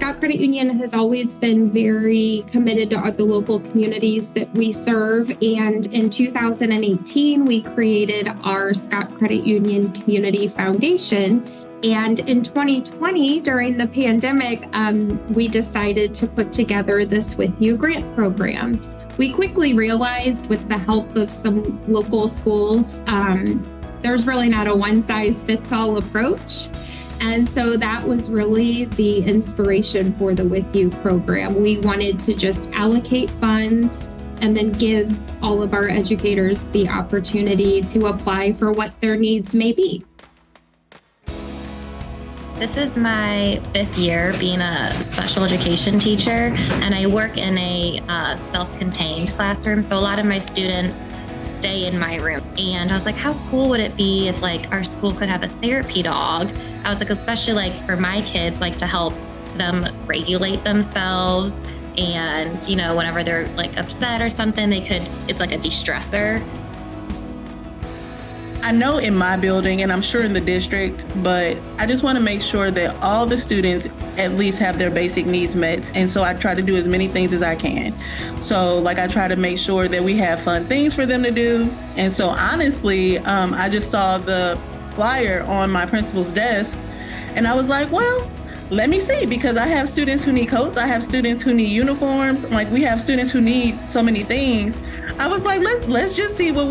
Scout Credit Union has always been very committed to the local communities that we serve. And in 2018, we created our Scout Credit Union Community Foundation. And in 2020, during the pandemic, we decided to put together this With You grant program. We quickly realized, with the help of some local schools, there's really not a one-size-fits-all approach. And so that was really the inspiration for the With You program. We wanted to just allocate funds and then give all of our educators the opportunity to apply for what their needs may be. This is my 5th year being a special education teacher, and I work in a self-contained classroom. So a lot of my students stay in my room. And I was like, how cool would it be if like our school could have a therapy dog? I was like, especially like for my kids, like to help them regulate themselves. And, you know, whenever they're like upset or something, it's like a de-stressor. I know in my building, and I'm sure in the district, but I just want to make sure that all the students at least have their basic needs met. And so I try to do as many things as I can. So like I try to make sure that we have fun things for them to do. And so honestly, I just saw the flyer on my principal's desk and I was like, well, let me see, because I have students who need coats. I have students who need uniforms. Like we have students who need so many things. I was like, let's just see what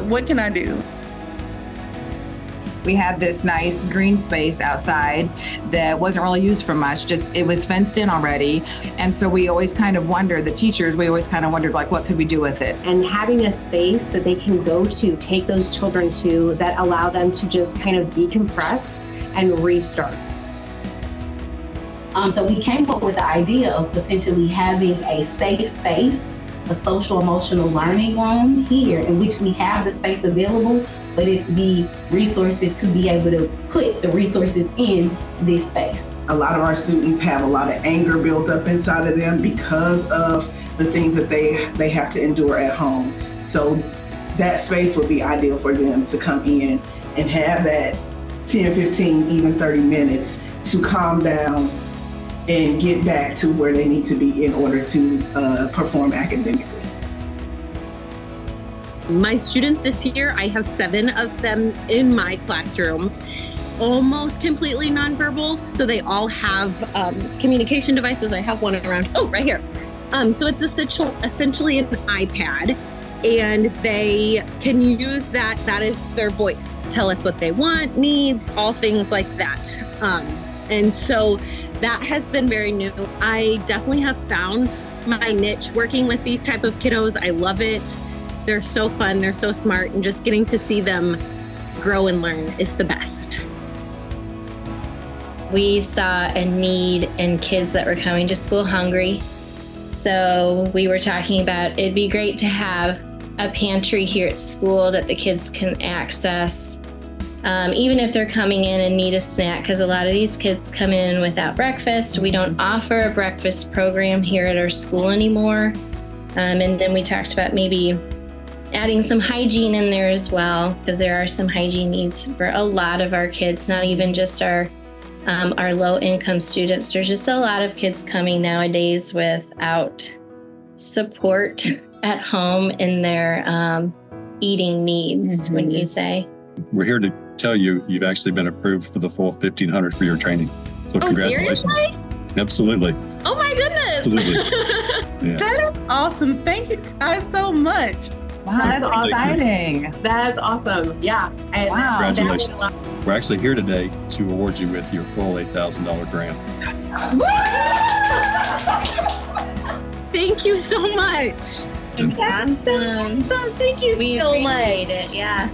what can I do? We had this nice green space outside that wasn't really used for much. It was fenced in already. And so we always kind of wondered, the teachers, we always kind of wondered like, what could we do with it? And having a space that they can go to, take those children to, that allow them to just kind of decompress and restart. So we came up with the idea of potentially having a safe space, a social emotional learning room here in which we have the space available, but it's the resources to be able to put the resources in this space. A lot of our students have a lot of anger built up inside of them because of the things that they have to endure at home. So that space would be ideal for them to come in and have that 10, 15, even 30 minutes to calm down and get back to where they need to be in order to perform academically. My students this year, I have 7 of them in my classroom, almost completely nonverbal. So they all have communication devices. I have one around, right here. So it's essentially an iPad, and they can use that. That is their voice. Tell us what they want, needs, all things like that. And so that has been very new. I definitely have found my niche working with these type of kiddos. I love it. They're so fun, they're so smart, and just getting to see them grow and learn is the best. We saw a need in kids that were coming to school hungry. So we were talking about it'd be great to have a pantry here at school that the kids can access, even if they're coming in and need a snack, because a lot of these kids come in without breakfast. We don't offer a breakfast program here at our school anymore. And then we talked about maybe adding some hygiene in there as well, because there are some hygiene needs for a lot of our kids, not even just our low-income students. There's just a lot of kids coming nowadays without support at home in their eating needs, wouldn't you say? We're here to tell you you've actually been approved for the full $1,500 for your training. So congratulations. Seriously? Absolutely. Oh my goodness. Absolutely. Yeah. That is awesome. Thank you guys so much. Wow, that's exciting. That's awesome. Yeah. Wow. Congratulations. We're actually here today to award you with your full $8,000 grant. Thank you so much. Awesome. Thank you We so appreciate much. it. Yeah.